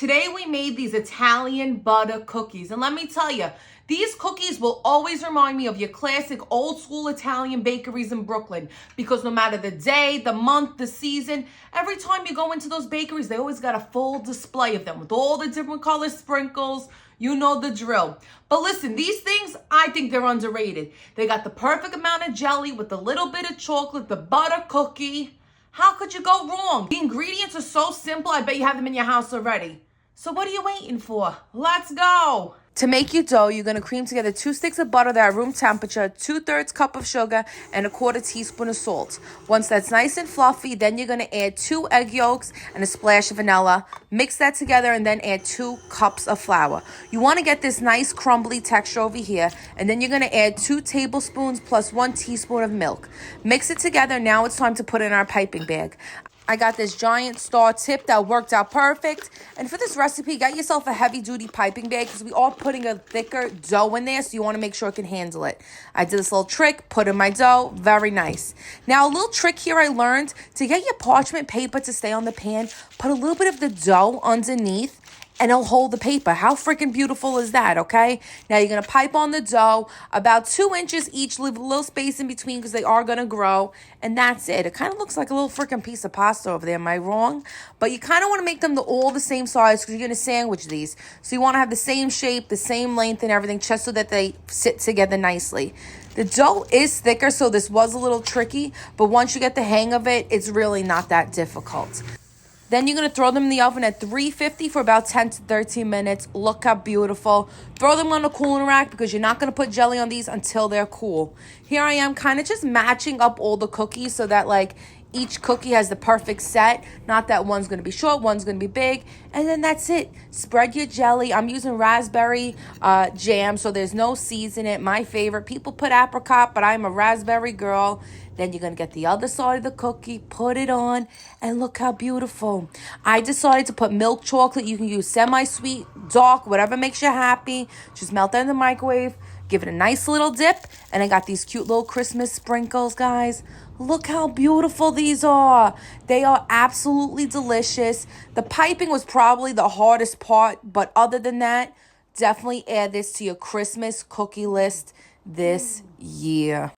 Today we made these Italian butter cookies. And let me tell you, these cookies will always remind me of your classic old school Italian bakeries in Brooklyn. Because no matter the day, the month, the season, every time you go into those bakeries, they always got a full display of them with all the different color sprinkles. You know the drill. But listen, these things, I think they're underrated. They got the perfect amount of jelly with a little bit of chocolate, the butter cookie. How could you go wrong? The ingredients are so simple, I bet you have them in your house already. So what are you waiting for? Let's go. To make your dough, you're going to cream together 2 sticks of butter that are room temperature, 2/3 cup of sugar, and 1/4 teaspoon of salt. Once that's nice and fluffy, then you're going to add 2 egg yolks and a splash of vanilla. Mix that together and then add 2 cups of flour. You want to get this nice crumbly texture over here, and then you're going to add 2 tablespoons plus 1 teaspoon of milk. Mix it together. Now it's time to put it in our piping bag. I got this giant star tip that worked out perfect. And for this recipe, get yourself a heavy-duty piping bag because we are putting a thicker dough in there, so you want to make sure it can handle it. I did this little trick, put in my dough, very nice. Now, a little trick here I learned, to get your parchment paper to stay on the pan, put a little bit of the dough underneath, and it'll hold the paper. How freaking beautiful is that, okay? Now you're going to pipe on the dough about 2 inches each. Leave a little space in between because they are going to grow. And that's it. It kind of looks like a little freaking piece of pasta over there. Am I wrong? But you kind of want to make them all the same size because you're going to sandwich these. So you want to have the same shape, the same length and everything just so that they sit together nicely. The dough is thicker, so this was a little tricky. But once you get the hang of it, it's really not that difficult. Then you're going to throw them in the oven at 350 for about 10 to 13 minutes. Look how beautiful. Throw them on a cooling rack because you're not going to put jelly on these until they're cool. Here I am kind of just matching up all the cookies so that like each cookie has the perfect set. Not that one's going to be short, one's going to be big. And then that's it. Spread your jelly. I'm using raspberry jam, so there's no seeds in it. My favorite. People put apricot, but I'm a raspberry girl. Then you're going to get the other side of the cookie, put it on, and look how beautiful. I decided to put milk chocolate. You can use semi-sweet, dark, whatever makes you happy. Just melt that in the microwave. Give it a nice little dip. And I got these cute little Christmas sprinkles, guys. Look how beautiful these are. They are absolutely delicious. The piping was probably the hardest part, but other than that, definitely add this to your Christmas cookie list this year.